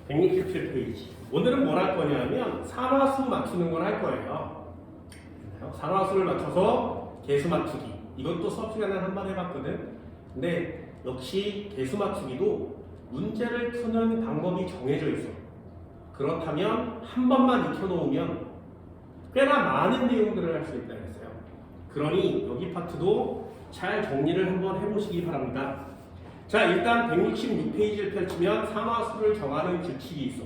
167페이지. 오늘은 뭘 할 거냐면 산화수 맞추는 걸 할 거예요. 산화수를 맞춰서 개수 맞추기. 이것도 수업 시간에 한 번 해봤거든. 근데 역시 개수 맞추기도 문제를 푸는 방법이 정해져 있어. 그렇다면 한 번만 익혀놓으면 꽤나 많은 내용들을 할 수 있다 했어요. 그러니 여기 파트도 잘 정리를 한번 해보시기 바랍니다. 자, 일단 166페이지를 펼치면 산화수를 정하는 규칙이 있어.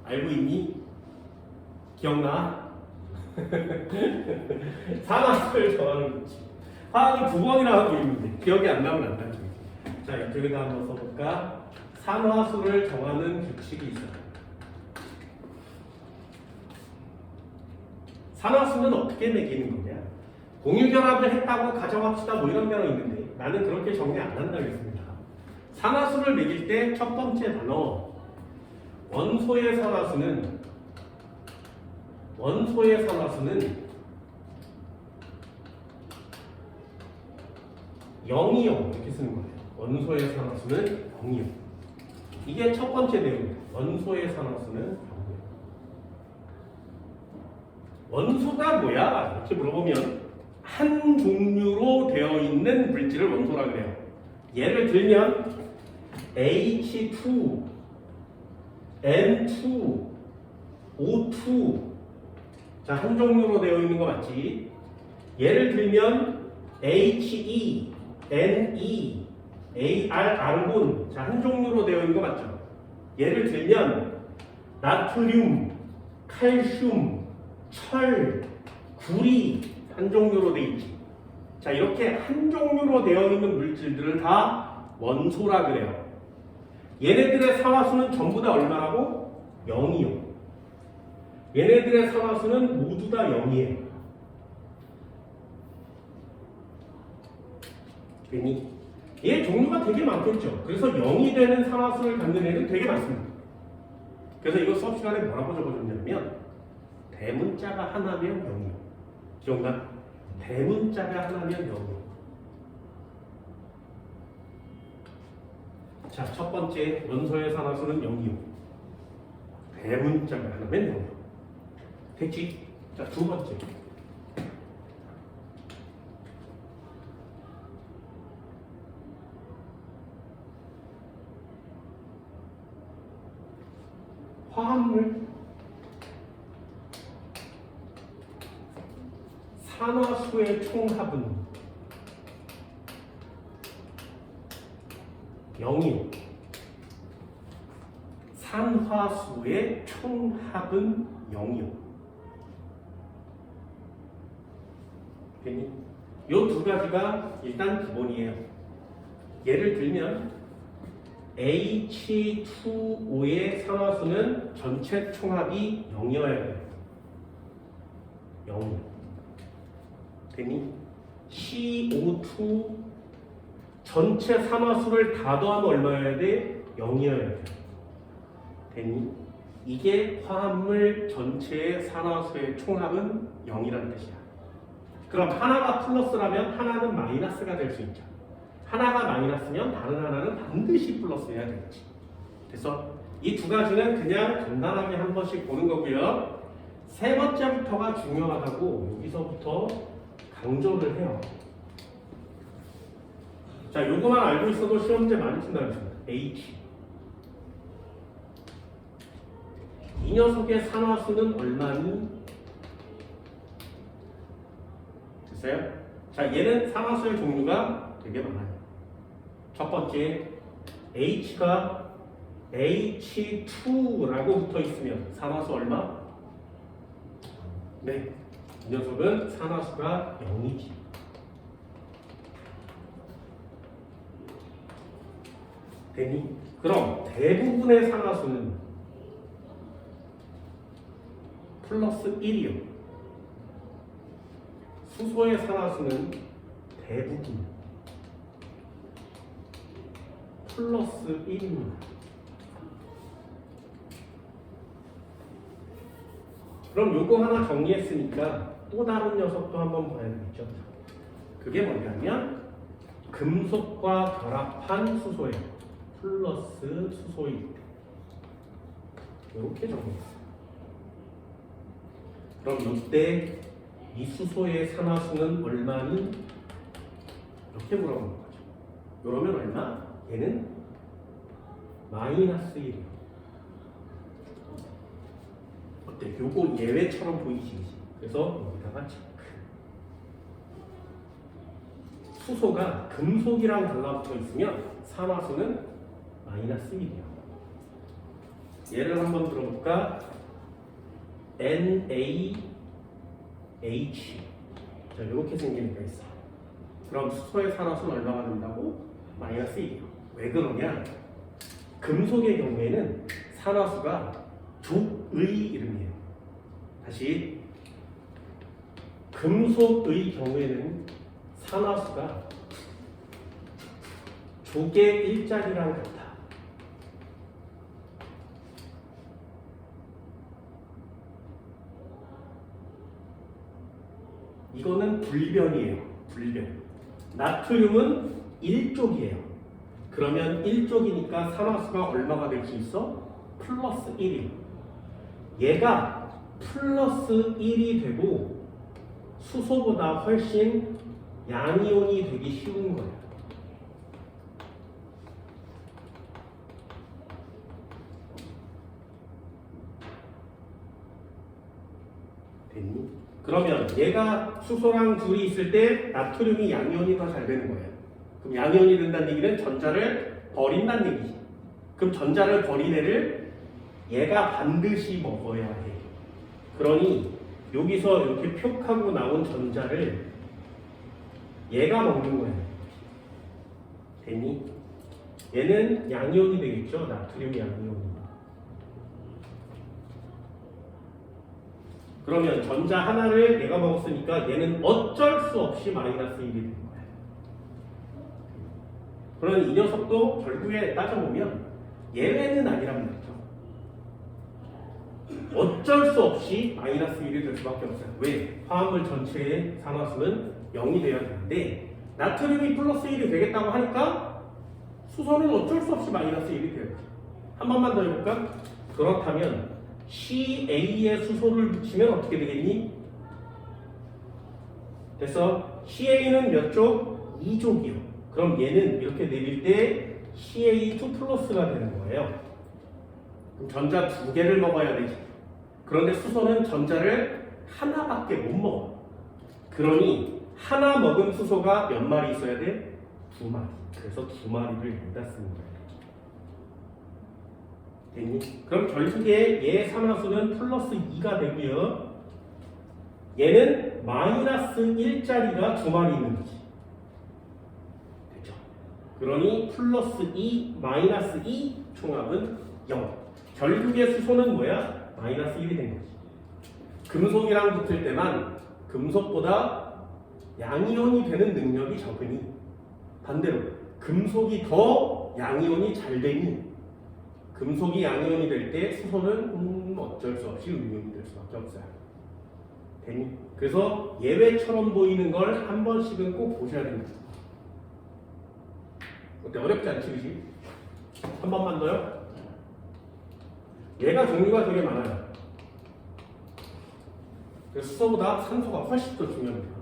알고 있니? 기억나? 산화수를 정하는 규칙. 화학을 두 번이나 하고 있는데 기억이 안 나면 안 나죠. 자, 이쪽에다 한번 써볼까? 산화수를 정하는 규칙이 있어요. 산화수는 어떻게 매기는 거냐? 공유결합을 했다고 가정합시다 뭐 이런 경우 있는데 나는 그렇게 정리 안 한다고 했습니다. 산화수를 매길 때 첫 번째 단어 원소의 산화수는 0이요 이렇게 쓰는 거예요. 원소의 산화수는 0이요. 이게 첫 번째 내용이에요. 원소의 산화수는 0이요. 원소가 뭐야? 이렇게 물어보면 한 종류로 되어 있는 물질을 원소라 그래요. 예를 들면 H2, N2, O2. 자, 한 종류로 되어 있는 거 맞지? 예를 들면 HE, NE, AR, 아르곤. 자, 한 종류로 되어 있는 거 맞죠? 예를 들면 나트륨, 칼슘, 철, 구리. 한 종류로 되어 있지. 자, 이렇게 한 종류로 되어 있는 물질들을 다 원소라 그래요. 얘네들의 산화수는 전부 다 얼마라고? 0이요. 얘네들의 산화수는 모두 다 0이에요. 괜히 얘 종류가 되게 많겠죠. 그래서 0이 되는 산화수를 갖는 애는 되게 많습니다. 그래서 이거 수업 시간에 뭐라고 적어줬냐면 대문자가 하나면 0이요. 기억나? 대문자가 하나면 0이요. 자, 첫 번째 원소의 산화수는 0이요. 대문자가 하나면 0이요. 됐지? 자, 두 번째. 화합물 산화수의 총합은 0이요. 산화수의 총합은 0이요. 이 두 가지가 일단 기본이에요. 예를 들면 H2O의 산화수는 전체 총합이 0이어야 돼요. 0. 되니? CO2 전체 산화수를 다 더하면 얼마여야 돼? 0이어야 돼. 되니? 이게 화합물 전체의 산화수의 총합은 0이라는 뜻이야. 그럼 하나가 플러스라면 하나는 마이너스가 될 수 있죠. 하나가 마이너스면 다른 하나는 반드시 플러스여야 되겠지. 그래서 이 두 가지는 그냥 간단하게 한 번씩 보는 거고요. 세 번째부터가 중요하다고 여기서부터 강조를 해요. 자, 요거만 알고 있어도 시험 문제 많이 푼다는 거죠. H. 이 녀석의 산화수는 얼마니? 됐어요? 자, 얘는 산화수의 종류가 되게 많아요. 첫 번째, H가 H2라고 붙어 있으면 산화수 얼마? 네, 이 녀석은 산화수가 0이지. 되니? 그럼 대부분의 산화수는 플러스 1이요. 수소의 산화수는 대부분 플러스 1입니다. 그럼 요거 하나 정리했으니까 또 다른 녀석도 한번 봐야 되겠죠. 그게 뭐냐면 금속과 결합한 수소예요. 플러스 수소일 때. 이렇게 정리했어요. 그럼 이때 이 수소의 산화수는 얼마니? 이렇게 물어보는 거죠. 그러면 얼마? 얘는 마이너스 1이에요. 어때? 요거 예외처럼 보이지? 그래서 여기다가 체크. 수소가 금속이랑 달라붙어 있으면 산화수는 마이너스 1이에요. 예를 한번 들어볼까? NaH. 자, 이렇게 생기는 게 있어. 그럼 수소의 산화수는 얼마가 된다고? 마이너스 1이에요. 왜 그러냐? 금속의 경우에는 산화수가 족의 이름이에요. 다시, 금속의 경우에는 산화수가 족의 일자리랑 같아. 이거는 불변이에요. 불변. 나트륨은 1족이에요. 그러면 1족이니까 산화수가 얼마가 될 수 있어? 플러스 1이. 얘가 플러스 1이 되고 수소보다 훨씬 양이온이 되기 쉬운 거예요. 됐니? 그러면 얘가 수소랑 둘이 있을 때 나트륨이 양이온이 더 잘 되는 거예요. 그럼 양이온이 된다는 얘기는 전자를 버린다는 얘기지. 그럼 전자를 버린 애를 얘가 반드시 먹어야 해. 그러니 여기서 이렇게 표하고 나온 전자를 얘가 먹는 거예요. 됐니? 얘는 양이온이 되겠죠? 나트륨 양이온이. 그러면 전자 하나를 얘가 먹었으니까 얘는 어쩔 수 없이 마이너스 1이 되는 거예요. 그러니 이 녀석도 결국에 따져보면 예외는 아니란 말이죠. 어쩔 수 없이 마이너스 1이 될 수밖에 없어요. 왜? 화합물 전체의 산화수는 0이 되어야 되는데 나트륨이 플러스 1이 되겠다고 하니까 수소는 어쩔 수 없이 마이너스 1이 되어야죠. 한 번만 더 해볼까? 그렇다면 CA에 수소를 붙이면 어떻게 되겠니? 됐어? CA는 몇 족? 2족이요. 그럼 얘는 이렇게 내릴 때 CA2 플러스가 되는 거예요. 그럼 전자 2개를 먹어야 되지. 그런데 수소는 전자를 하나밖에 못 먹어. 그러니 하나 먹은 수소가 몇 마리 있어야 돼? 2마리. 그래서 2마리를 여기다 쓰는 거예요. 됐니? 그럼 결국에 얘 산화수는 플러스 2가 되고요. 얘는 마이너스 1짜리가 2마리 있는 거지. 됐죠? 그러니 플러스 2, 마이너스 2 총합은 0. 결국에 수소는 뭐야? 마이너스 1이 된 거지. 금속이랑 붙을 때만 금속보다 양이온이 되는 능력이 적으니 반대로 금속이 더 양이온이 잘 되니 금속이 양이온이 될 때 수소는 어쩔 수 없이 음이온이 될 수밖에 없어요. 되니? 그래서 예외처럼 보이는 걸 한 번씩은 꼭 보셔야 됩니다. 어때? 어렵지 않지, 그지? 한 번만 더요. 얘가 종류가 되게 많아요. 그래서 수소보다 산소가 훨씬 더 중요합니다.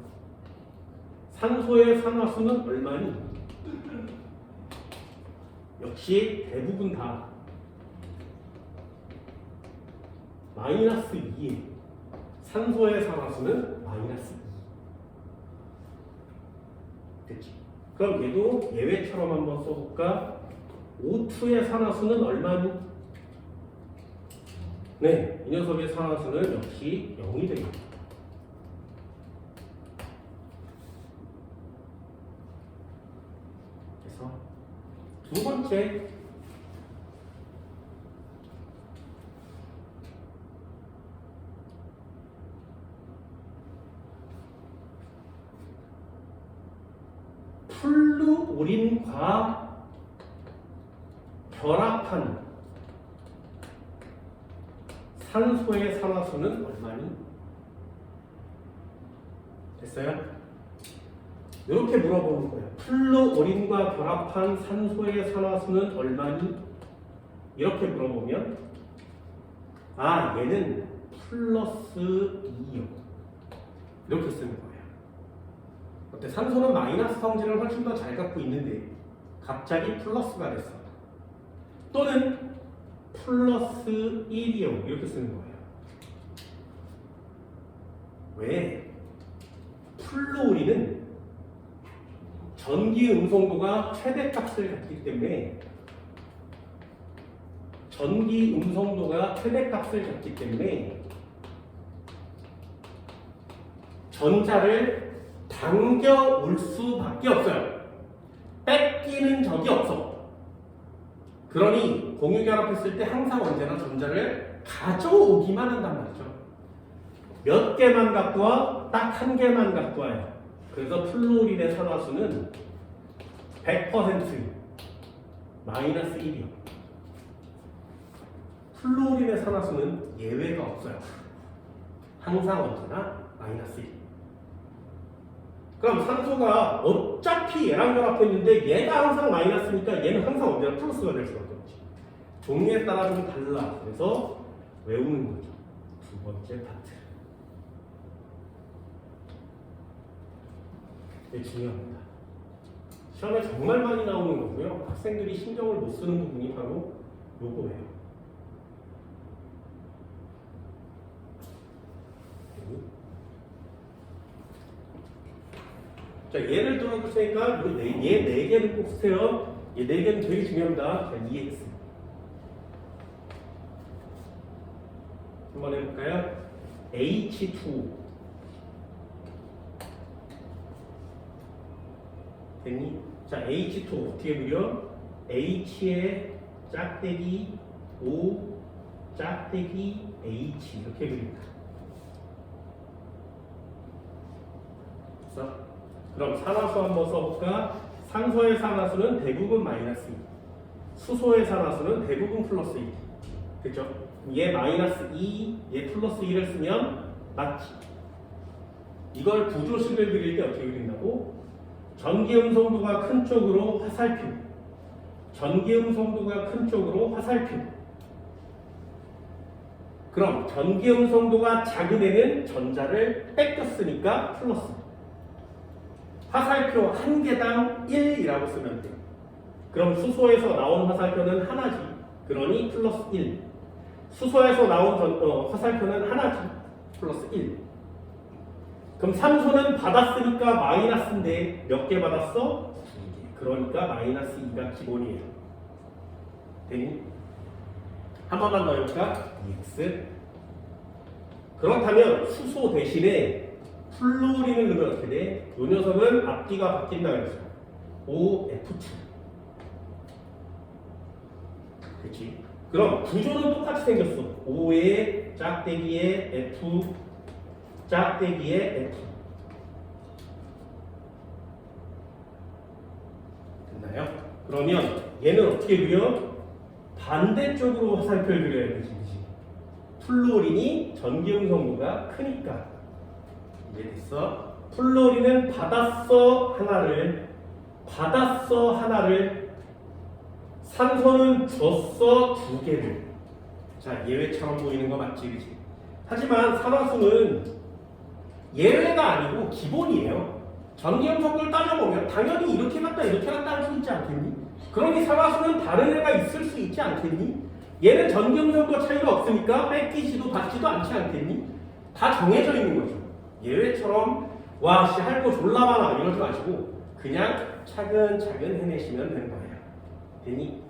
산소의 산화수는 얼마니? 역시 대부분 다 마이너스 2예요. 산소의 산화수는 마이너스 2. 됐지? 그럼 얘도 예외처럼 한번 써볼까? O2의 산화수는 얼마니? 네, 이 녀석의 산화수는 역시 0이 되겠다. 그래서 두 번째, 플루오린과 결합한 산소의 산화수는 얼마니? 됐어요? 이렇게 물어보는 거예요. 플루오린과 결합한 산소의 산화수는 얼마니? 이렇게 물어보면 아, 얘는 플러스 2요. 이렇게 쓰는 거예요. 어때? 산소는 마이너스 성질을 훨씬 더 잘 갖고 있는데 갑자기 플러스가 됐어. 또는 플러스 1이요. 이렇게 쓰는 거예요. 왜? 플루오린은 전기 음성도가 최대값을 갖기 때문에 전자를 당겨올 수밖에 없어요. 뺏기는 적이 없어. 그러니 공유결합했을 때 항상 언제나 전자를 가져오기만 한단 말이죠. 몇 개만 갖고 와? 딱 한 개만 갖고 와요. 그래서 플루오린의 산화수는 100% 마이너스 1이요. 플루오린의 산화수는 예외가 없어요. 항상 언제나 마이너스 1. 그럼 산소가 어차피 얘랑 결합했는데 얘가 항상 마이너스니까 얘는 항상 언제나 플러스가 될 수밖에 없지. 종류에 따라 좀 달라. 그래서 외우는 거죠. 두 번째 파트. 이게 중요합니다. 시험에 정말 많이 나오는 거고요. 학생들이 신경을 못 쓰는 부분이 바로 요거예요. 자, 예를 들어볼 테니까 얘 4개는 꼭 쓰세요. 얘 4개는 되게 중요합니다. 자, EX 한번 해볼까요? H2 됐니? 자, H2 어떻게 그려? H의 짝대기 O 짝대기 H 이렇게 그립니다. 됐어? 그럼 산화수 한번 써볼까? 산소의 산화수는 대부분 마이너스 2, 수소의 산화수는 대부분 플러스 2. 그죠? 얘 마이너스 2, 얘 플러스 1을 쓰면 맞지? 이걸 구조식을 그릴 때 어떻게 그린다고? 전기음성도가 큰 쪽으로 화살표, 전기음성도가 큰 쪽으로 화살표. 그럼 전기음성도가 작은 애는 전자를 뺏겼으니까 플러스. 화살표 한 개당 1이라고 쓰면 돼. 그럼 수소에서 나온 화살표는 하나지. 그러니 플러스 1. 수소에서 나온 화살표는 하나지. 플러스 1. 그럼 산소는 받았으니까 마이너스인데 몇 개 받았어? 2개. 그러니까 마이너스 2가 기본이에요. 되니? 한 번만 더 해볼까? EX. 그렇다면 수소 대신에 플루오린을 넣으면 어떻게 돼? 이 녀석은 앞뒤가 바뀐다 그랬어요. OF2. 그렇지? 그럼 구조는 똑같이 생겼어. O의 짝대기에 F, 짝대기에 F. 됐나요? 그러면 얘는 어떻게 그려? 반대쪽으로 화살표를 그려야 되지. 플루오린이 전기음성도가 크니까. 이해됐어? 플루오린은 받았어 하나를, 산소는 줬어 2개를. 자, 예외처럼 보이는 거 맞지, 그치? 하지만 산화수는 예외가 아니고 기본이에요. 전기음성도를 따져보면 당연히 이렇게 갔다 이렇게 갔다 할 수 있지 않겠니? 그러니 산화수는 다른 애가 있을 수 있지 않겠니? 얘는 전기음성도 차이가 없으니까 뺏기지도 받지도 않지 않겠니? 다 정해져 있는 거죠. 예외처럼 와씨 할 거 졸라 많아 이러지 마시고 그냥 차근차근 해내시면 되는 거예요. 되니?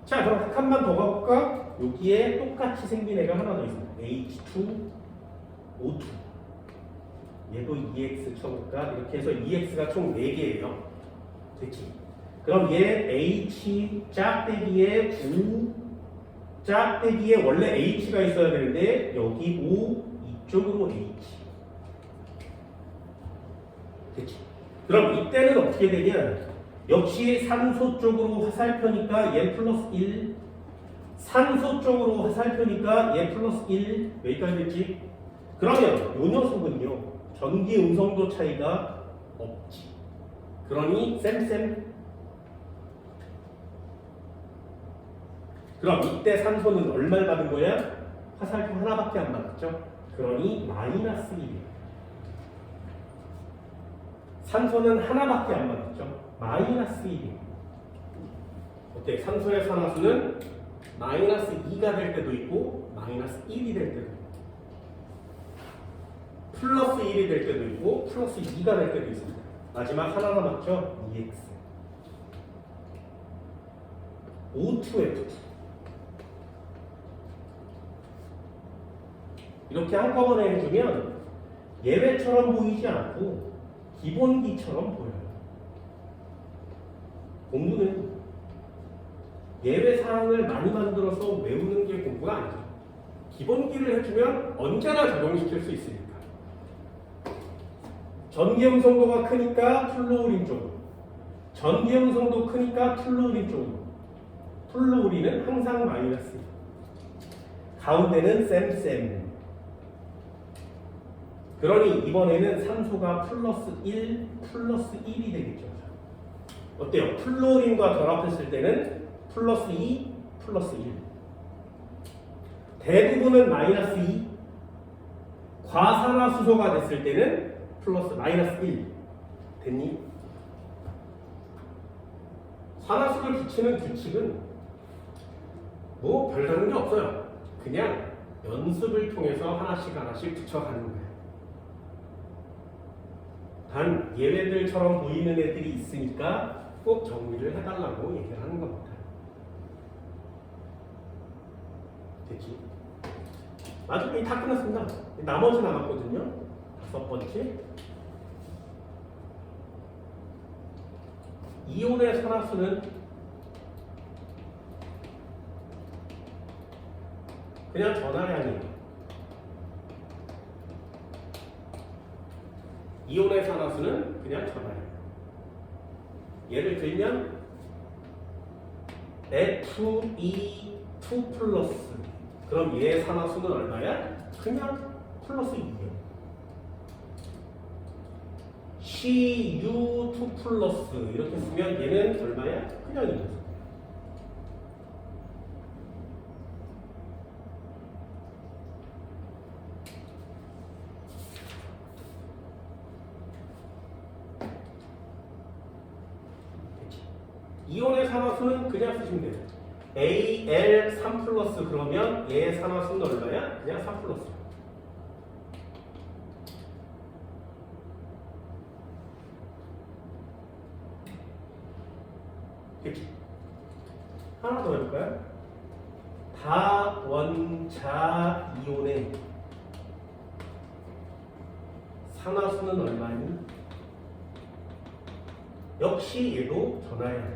자, 그럼 한 칸만 더 가볼까? 여기에 똑같이 생긴 애가 하나 더 있습니다. H2O2. 얘도 EX 쳐볼까? 이렇게 해서 EX가 총 4개예요. 됐지? 그럼 얘 H 짝대기에 O 짝대기에 원래 H가 있어야 되는데 여기 O 이쪽으로 H. 됐지? 그럼 이때는 어떻게 되냐? 역시 산소 쪽으로 화살표니까 얘 플러스 1, 산소 쪽으로 화살표니까 얘 플러스 1. 여기까지 됐지? 그러면 이 녀석은요 전기 음성도 차이가 없지. 그러니 쌤. 그럼 이때 산소는 얼마를 받은 거야? 화살표 하나밖에 안 맞았죠? 그러니 마이너스 1이에요. 산소는 하나밖에 안 맞았죠? 마이너스 1이에요. 어때? 산소의 산화수는 마이너스 2가 될 때도 있고 마이너스 1이 될 때도 있고 플러스 1이 될 때도 있고 플러스 2가 될 때도 있습니다. 마지막 하나 남았죠? EX O2F2 이렇게 한꺼번에 해주면 예외처럼 보이지 않고 기본기처럼 보여요. 공부는 예외사항을 많이 만들어서 외우는 게 공부가 아니죠. 기본기를 해주면 언제나 적용시킬 수 있으니까. 전기음성도가 크니까 플루오린 쪽으로, 전기음성도 크니까 플루오린 쪽으로. 플루오린은 항상 마이너스, 가운데는 쌤쌤. 그러니 이번에는 산소가 플러스 1, 플러스 1이 되겠죠. 어때요? 플루오린과 결합했을 때는 플러스 2, 플러스 1. 대부분은 마이너스 2. 과산화수소가 됐을 때는 플러스 마이너스 1. 됐니? 산화수를 붙이는 규칙은 뭐 별다른 게 없어요. 그냥 연습을 통해서 하나씩 하나씩 붙여가는 거예요. 단 예외들처럼 보이는 애들이 있으니까 꼭 정리를 해달라고 얘기를 하는 겁니다. 됐지? 나중에 다 끝났습니다. 나머지 남았거든요. 5번째. 이온의 산화수는 그냥 전하량이에요. 이온의 산화수는 그냥 전하량. 예를 들면 Fe2 플러스. 그럼 얘의 산화수는 얼마야? 그냥 플러스 2예요. Cu2 플러스 이렇게 쓰면 얘는 얼마야? 그냥 2예요. 이온의 산화수는 그냥 쓰시면 돼요. Al3 플러스 그러면 얘의 산화수는 얼마야? 그냥 3 플러스. 그치? 하나 더 해볼까요? 다원자 이온의 산화수는 얼마니? 역시 얘도 전하량.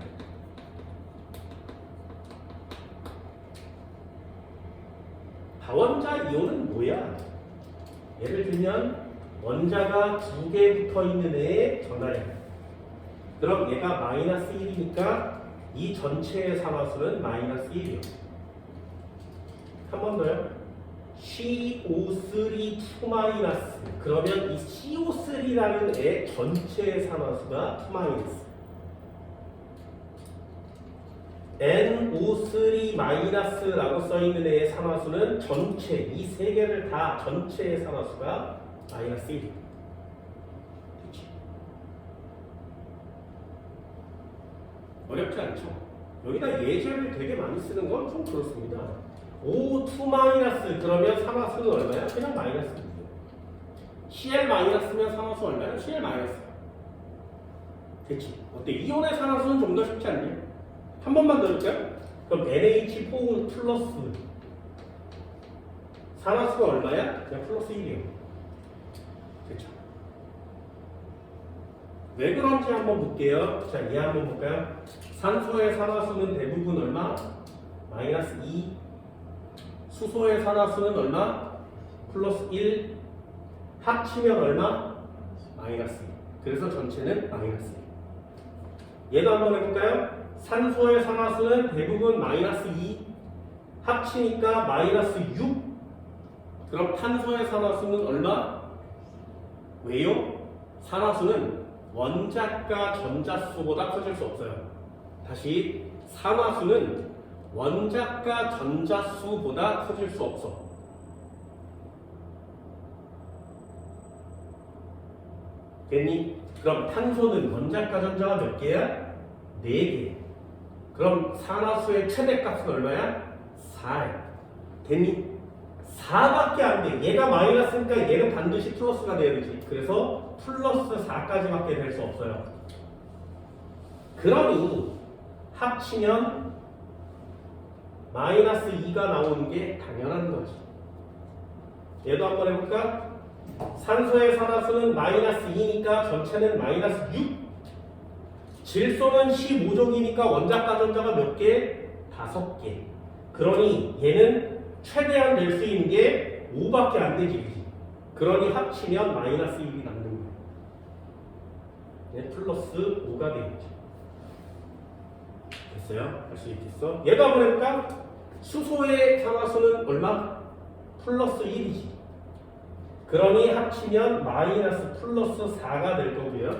다원자 이온은 뭐야? 예를 들면 원자가 2개 붙어 있는 애의 전하량. 그럼 얘가 마이너스 1이니까 이 전체의 산화수는 마이너스 1이요. 한 번 더요. CO3 2 마이너스. 그러면 이 CO3라는 애 전체의 산화수가 2 마이너스. NO3 마이너스라고 써있는 애의 산화수는 전체, 이 세 개를 다 전체의 산화수가 마이너스 1. 그치? 어렵지 않죠? 여기다 예제를 되게 많이 쓰는 건 좀 그렇습니다. O2 마이너스 그러면 산화수는 얼마야? 그냥 마이너스 2예요. Cl 마이너스면 산화수 얼마야? Cl 마이너스. 그치? 어때? 이온의 산화수는 좀 더 쉽지 않니? 한 번만 더 해볼까요? 그럼 NH4 플러스 산화수가 얼마야? 그냥 플러스 1이에요. 그렇죠? 왜 그런지 한번 볼게요. 자, 얘 한번 볼까요? 산소의 산화수는 대부분 얼마? 마이너스 2. 수소의 산화수는 얼마? 플러스 1. 합치면 얼마? 마이너스 2. 그래서 전체는 마이너스 2. 얘도 한번 해볼까요? 산소의 산화수는 대부분 마이너스 2. 합치니까 마이너스 6. 그럼 탄소의 산화수는 얼마? 왜요? 산화수는 원자가 전자수보다 커질 수 없어요. 다시 산화수는 원자가 전자수보다 커질 수 없어. 됐니? 그럼 탄소는 원자과 전자가 몇 개야? 4개. 그럼 산화수의 최대값은 얼마야? 4야. 됐니? 4밖에 안 돼. 얘가 마이너스니까 얘는 반드시 플러스가 돼야 되지. 그래서 플러스 4까지밖에 될 수 없어요. 그러니 합치면 마이너스 2가 나오는 게 당연한 거지. 얘도 한번 해볼까? 산소의 산화수는 마이너스 2니까 전체는 마이너스 6. 질소는 15족이니까 원자과 전자가 몇 개? 5개. 그러니 얘는 최대한 낼 수 있는 게 5밖에 안 되지. 그치? 그러니 합치면 마이너스 1이 남는 거야. 얘 플러스 5가 되겠지. 됐어요? 할 수 있겠어? 얘도 한번 해볼까? 수소의 산화수는 얼마? 플러스 1이지. 그러니 합치면 마이너스 플러스 4가 될 거고요.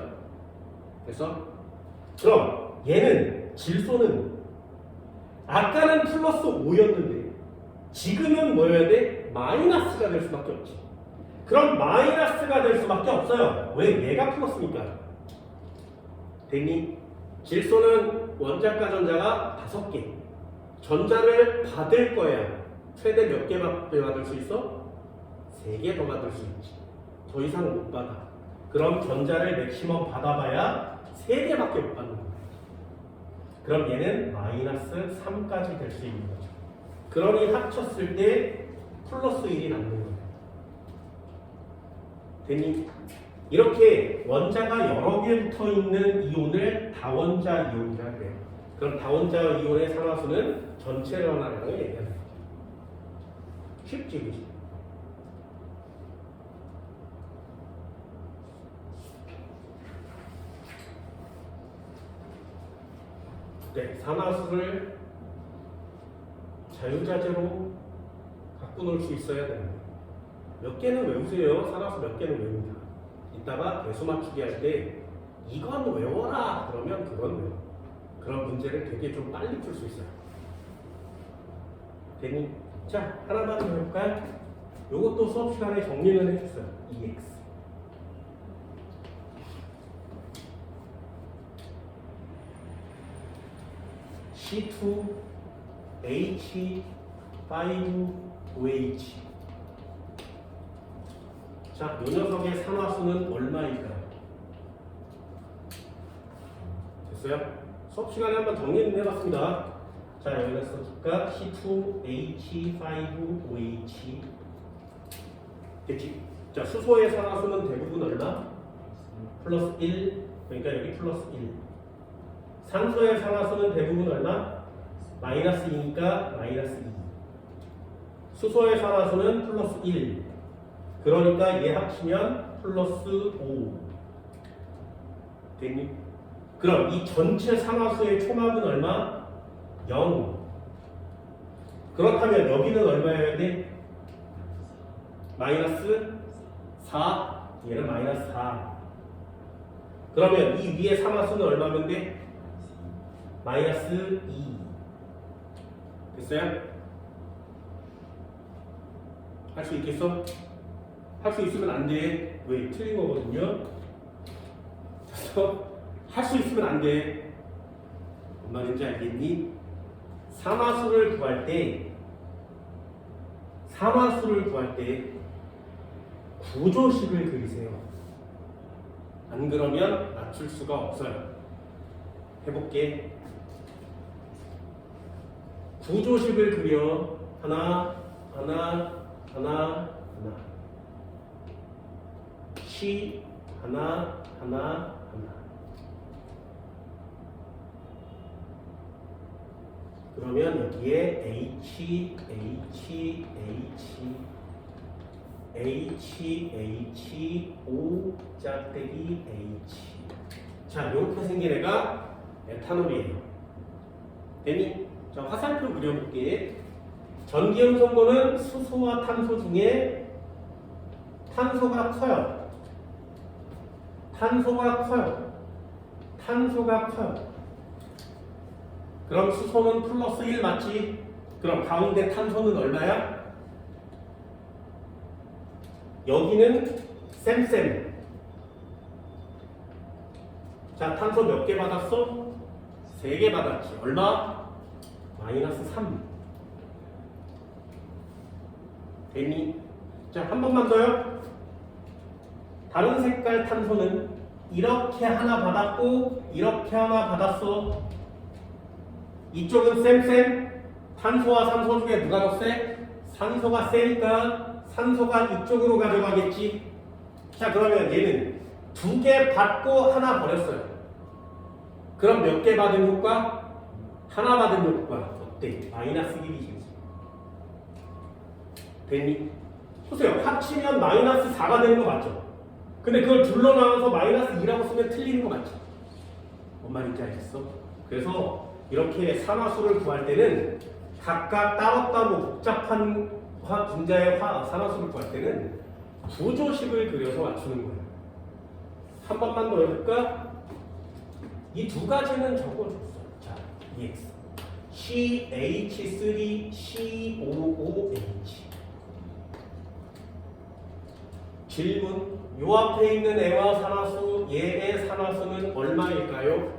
그래서 그럼 얘는 질소는 아까는 플러스 5였는데 지금은 뭐여야 돼? 마이너스가 될 수밖에 없지. 그럼 마이너스가 될 수밖에 없어요. 왜? 얘가 플러스니까. 됐니? 질소는 원자과 전자가 5개. 전자를 받을 거야. 최대 몇 개 받을 수 있어? 3개 더 받을 수 있지. 더 이상 못 받아. 그럼 전자를 맥시멈 받아봐야 3개밖에 못 받는 거야. 그럼 얘는 마이너스 3까지 될 수 있는 거죠. 그러니 합쳤을 때 플러스 1이 남는 거야. 됐니? 이렇게 원자가 여러 개 붙어 있는 이온을 다원자 이온이라고 해요. 그럼 다원자 이온의 산화수는 전체 전화량을 얘기하는 거죠. 쉽지, 그치? 네, 산화수를 자유자재로 갖고 놀 수 있어야 됩니다. 몇 개는 외우세요. 산화수 몇 개는 외웁니다. 이따가 배수 맞추기 할 때 이건 외워라 그러면 그건 외워. 그런 문제를 되게 좀 빨리 풀 수 있어요. 됐니? 자, 하나만 더 해볼까요? 요것도 수업 시간에 정리는 해줬어요. EX. C2H5OH. 자, 이 녀석의 산화수는 얼마일까요? 됐어요? 수업 시간에 한번 정리는 해봤습니다. 자, 여기다 써줄까? C2H5OH. 됐지? 자, 수소의 산화수는 대부분 얼마? 플러스 1. 그러니까 여기 플러스 1. 산소의 산화수는 대부분 얼마? 마이너스 2니까 마이너스 2. 수소의 산화수는 플러스 1. 그러니까 얘 합치면 플러스 5. 됐니? 그럼 이 전체 산화수의 초막은 얼마? 0. 그렇다면 여기는 얼마여야 돼? 마이너스 4. 얘는 마이너스 4. 그러면 이 위에 산화수는 얼마면 돼? 마이너스 2. 됐어요? 할 수 있겠어? 할 수 있으면 안 돼. 왜? 틀린 거거든요. 그래서 할 수 있으면 안 돼. 뭔 말인지 알겠니? 산화수를 구할 때 구조식을 그리세요. 안 그러면 맞출 수가 없어요. 해볼게. 구조식을 그려. 하나. C 하나. 그러면 여기에 O 짝대기 H. 자, 이렇게 생긴 애가 에탄올이에요. 됐니? 자, 화살표 그려볼게. 전기염성고는 수소와 탄소 중에 탄소가 커요. 그럼 수소는 플러스 1 맞지? 그럼 가운데 탄소는 얼마야? 여기는 쌤 자, 탄소 몇 개 받았어? 3개 받았지. 얼마? 마이너스 3. 됐니? 자, 한 번만 더요. 다른 색깔 탄소는 이렇게 하나 받았고 이렇게 하나 받았어. 이쪽은 쌤 탄소와 산소 중에 누가 더 세? 산소가 세니까 산소가 이쪽으로 가져가겠지. 자, 그러면 얘는 2개 받고 하나 버렸어요. 그럼 몇 개 받은 효과? 하나 받은 효과. 어때? 마이너스 1이지. 됐니? 보세요. 합치면 마이너스 4가 되는 거 맞죠? 근데 그걸 둘러 나눠서 마이너스 2라고 쓰면 틀리는 거 맞지? 뭔 말인지 알겠어? 그래서 이렇게 산화수를 구할 때는 각각 따로따로 복잡한 분자의 산화수를 구할 때는 구조식을 그려서 맞추는 거예요. 한 번만 더 해볼까? 이 두 가지는 적어줬어. 자, EX CH3COOH. 질문. 요 앞에 있는 애와 산화수, 얘의 산화수는 얼마일까요?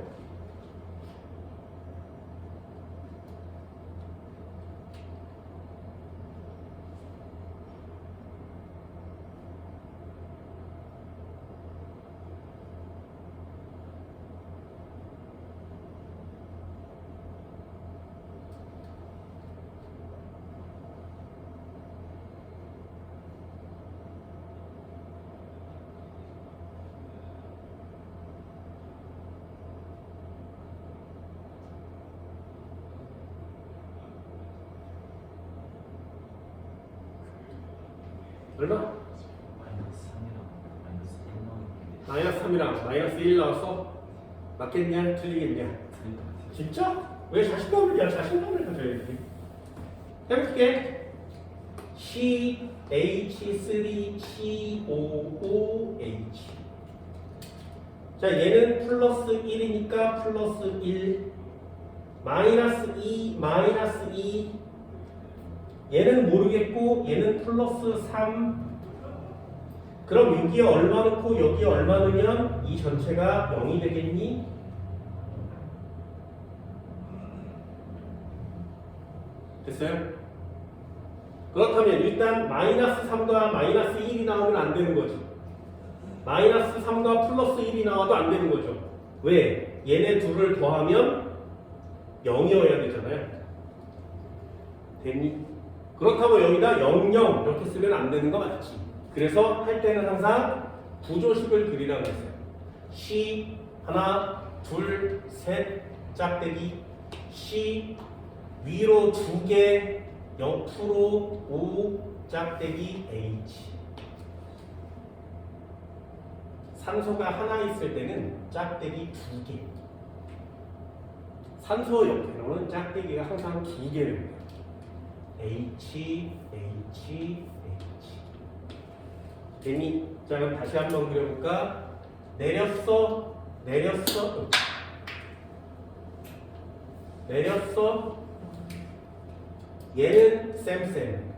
얼마? 마이너스 3이랑 마이너스 1 나왔어? 맞겠냐? 틀리겠냐? 진짜? 왜 자신감을 가져야지? 해볼게. CH3COOH. 자, 얘는 플러스 1이니까 플러스 1. 마이너스 2, 마이너스 2. 얘는 모르겠고 얘는 플러스 3. 그럼 여기에 얼마 넣고 여기에 얼마 넣으면 이 전체가 0이 되겠니? 됐어요? 그렇다면 일단 마이너스 3과 마이너스 1이 나오면 안 되는 거지. 마이너스 3과 플러스 1이 나와도 안 되는 거죠. 왜? 얘네 둘을 더하면 0이어야 되잖아요. 됐니? 그렇다고 여기다 0, 0 이렇게 쓰면 안 되는 거 맞지? 그래서 할 때는 항상 구조식을 그리라고 했어요. C 하나, 둘, 셋, 짝대기 C 위로 2개, 옆으로 5, 짝대기 H. 산소가 하나 있을 때는 짝대기 2개. 산소 옆에는 짝대기가 항상 2개를 H, H, H. 됐니? 자, 그럼 다시 한번 그려볼까? 내렸어, 내렸어, 내렸어. 얘는 쌤.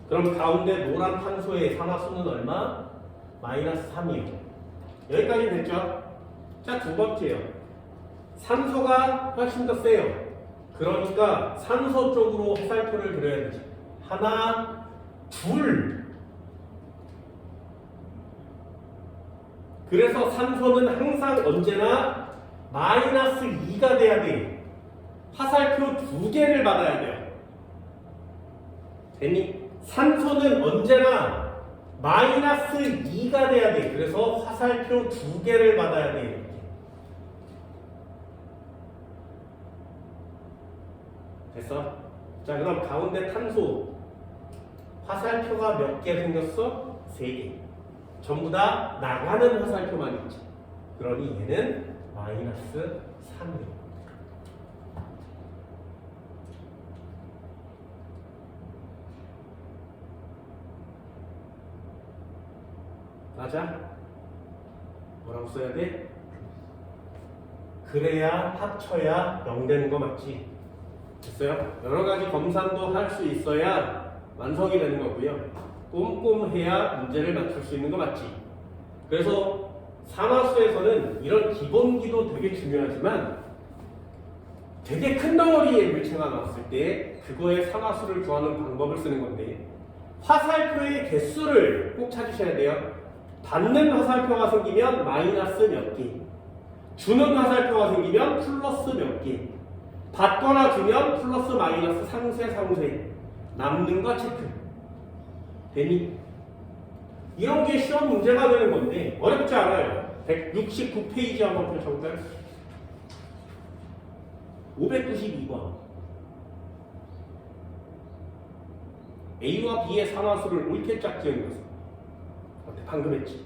그럼 가운데 노란 탄소의 산화수는 얼마? 마이너스 3이요. 여기까지 됐죠? 자, 두 번째요. 산소가 훨씬 더 세요. 그러니까 산소 쪽으로 화살표를 그려야 되지. 하나, 둘. 그래서 산소는 항상 언제나 마이너스 2가 돼야 돼. 화살표 2개를 받아야 돼요. 됐니? 산소는 언제나 마이너스 2가 돼야 돼. 그래서 화살표 2개를 받아야 돼. 됐어? 자, 그럼 가운데 탄소 화살표가 몇 개 생겼어? 3개. 전부 다 나가는 화살표만 있지. 그러니 얘는 마이너스 3이에요. 맞아? 뭐라고 써야 돼? 그래야 합쳐야 0 되는 거 맞지? 됐어요? 여러 가지 검산도 할 수 있어야 완성이 되는 거고요. 꼼꼼해야 문제를 맞출 수 있는 거 맞지? 그래서 산화수에서는 이런 기본기도 되게 중요하지만 되게 큰 덩어리의 물체가 나왔을 때 그거의 산화수를 구하는 방법을 쓰는 건데 화살표의 개수를 꼭 찾으셔야 돼요. 받는 화살표가 생기면 마이너스 몇 개, 주는 화살표가 생기면 플러스 몇 개, 받거나 주면 플러스 마이너스 상쇄 남는 거 체크. 되니? 이런 게 시험 문제가 되는 건데 어렵지 않아요. 169페이지 한번 펼쳐볼까요? 592번. A와 B의 산화수를 옳게 짝지은 것은 어때? 방금 했지?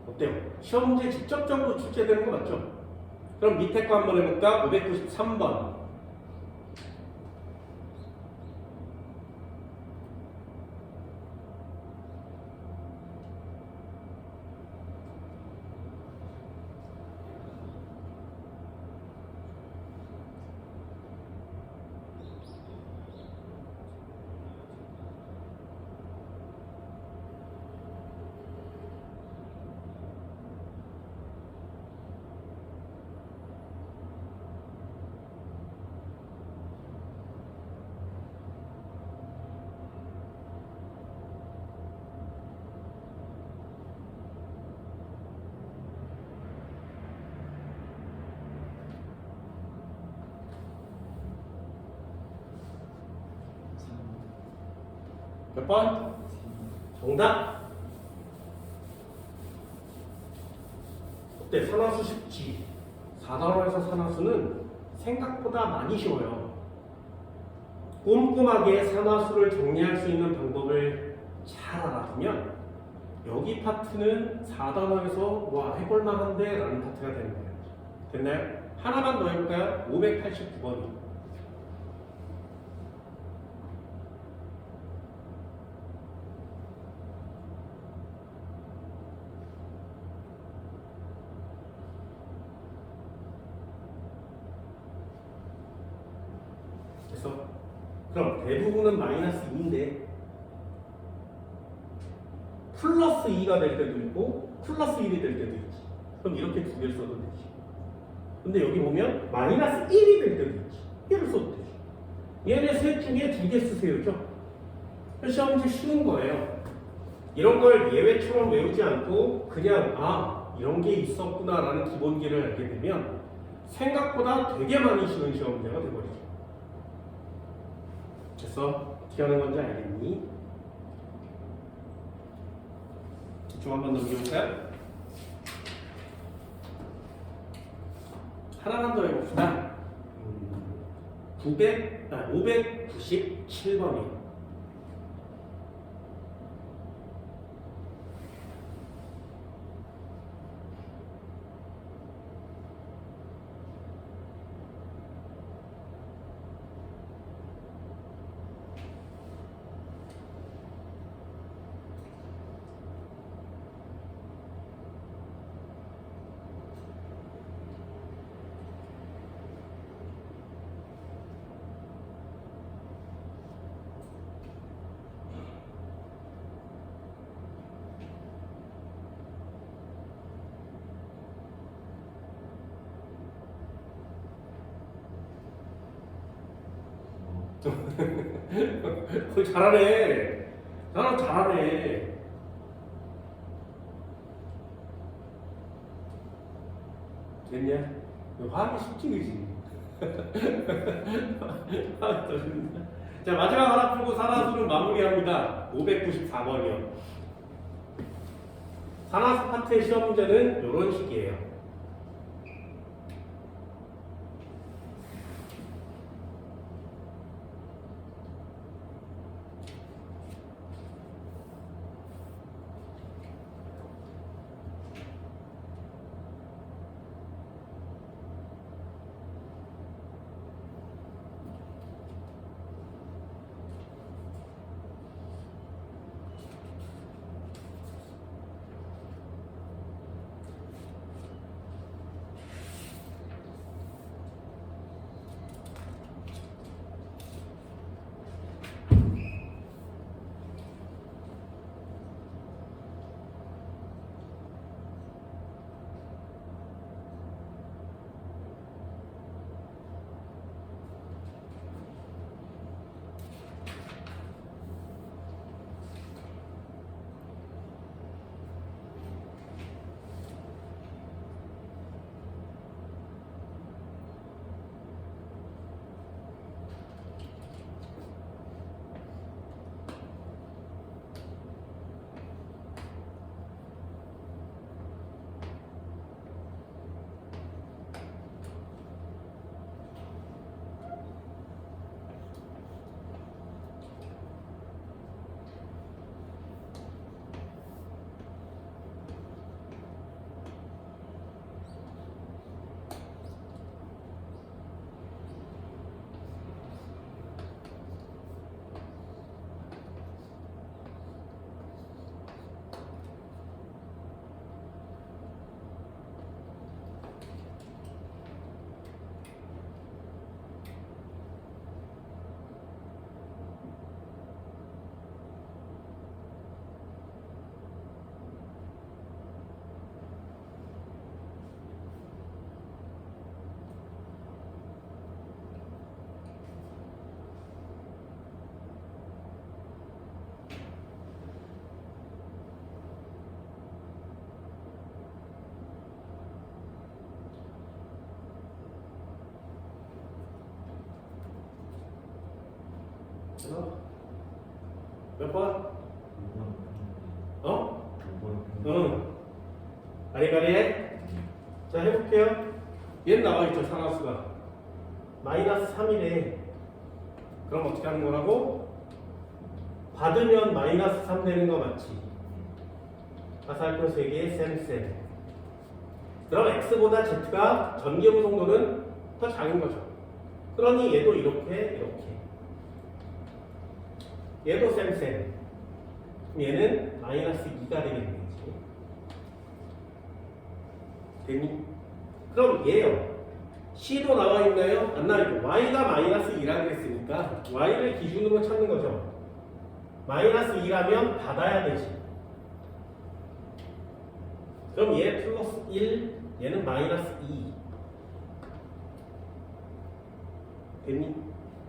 어때요? 시험 문제 직접적으로 출제되는 거 맞죠? 그럼 밑에 거 한번 해볼까? 593번. 몇 번? 정답? 어때? 산화수 쉽지? 4단원에서 산화수는 생각보다 많이 쉬워요. 꼼꼼하게 산화수를 정리할 수 있는 방법을 잘 알아두면 여기 파트는 4단원에서 와 해볼만한데 라는 파트가 되는 거예요. 됐나요? 하나만 더 해볼까요? 589번이. 그럼 대부분은 마이너스 2인데 플러스 2가 될 때도 있고 플러스 1이 될 때도 있지. 그럼 이렇게 두 개를 써도 되지. 근데 여기 보면 마이너스 1이 될 때도 있지. 얘를 써도 되지. 얘네 셋 중에 두 개 쓰세요죠. 시험 문제 쉬운 거예요. 이런 걸 예외처럼 외우지 않고 그냥 이런 게 있었구나 라는 기본기를 알게 되면 생각보다 되게 많이 쉬운 시험 문제가 돼버리죠. 그래서 어떻게 하는 건지 알겠니? 좀 한번 넘겨볼까요? 하나만 더 해봅시다. 597번이에요. 잘하네. 잘하네. 됐냐? 이거 하기 쉽지, 그지? 자, 마지막 하나 풀고 산화수를 마무리합니다. 594번이요. 산화수 파트의 시험 문제는 이런 식이에요. 몇 번? 어? 응. 가리가리해? 자, 해볼게요. 얘는 나와있죠, 상하수가. 마이너스 3이래. 그럼 어떻게 하는 거라고? 받으면 마이너스 3 되는 거 맞지? 화살표 3개의 쌤쌤. 그럼 x보다 z가 전기의 속도는 더 작은 거죠. 그러니 얘도 이렇게. 얘도 쌤쌤. 얘는 마이너스 2가 되겠는 거지. 됐니? 그럼 얘요. C도 나와 있나요? 안 나와 있고 Y가 마이너스 2라고 그랬으니까 Y를 기준으로 찾는 거죠. 마이너스 2라면 받아야 되지. 그럼 얘 플러스 1, 얘는 마이너스 2. 됐니?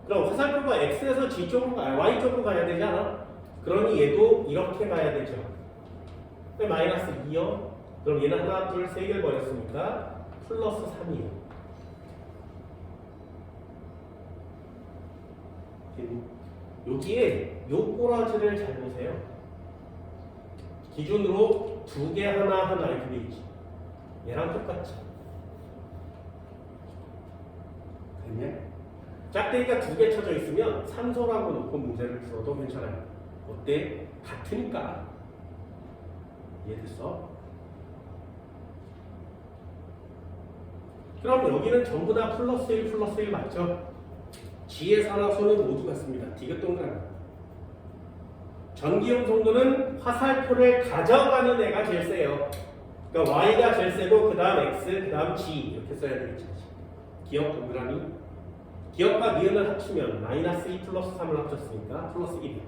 그럼 화살표가 X에서 G 쪽으로 Y 쪽으로 가야 되지 않아? 그러니 얘도 이렇게 가야 되죠. 마이너스 2요. 그럼 얘는 하나, 둘, 세 개를 버렸으니까 플러스 3이에요. 여기에 요 꼬라지를 잘 보세요. 기준으로 두 개 하나 이렇게 돼 있지. 얘랑 똑같지. 됐냐? 짝대기가 두 개 쳐져 있으면 산소라고 놓고 문제를 풀어도 괜찮아요. 어때? 같으니까. 이해됐어? 그럼 여기는 전부 다 플러스 1 맞죠? G의 산화수는 모두 같습니다. 디귿 동그라미. 전기용 송도는 화살표를 가져가는 애가 제일 세요. 그러니까 Y가 제일 세고 그 다음 X, 그 다음 G 이렇게 써야 되겠죠. 기억 동그라미. 기억과 니은을 합치면 마이너스 2 플러스 3을 합쳤으니까 플러스 1이요.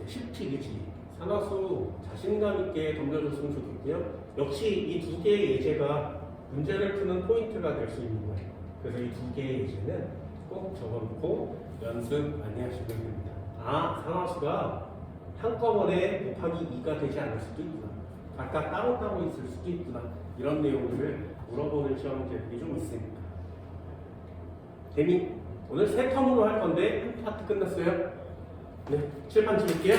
쉽지, 그치? 산화수 자신감 있게 덤벼줬으면 좋겠고요. 역시 이 두 개의 예제가 문제를 푸는 포인트가 될 수 있는 거예요. 그래서 이 두 개의 예제는 꼭 적어놓고 연습 많이 하시면 됩니다. 아, 산화수가 한꺼번에 곱하기 2가 되지 않을 수도 있구나. 각각 따로따로 있을 수도 있구나. 이런 내용들을 물어보는 시험 문제들이 좀 있으니까. 오늘 세 텀으로 할 건데 한 파트 끝났어요. 네, 칠판 찍을게요.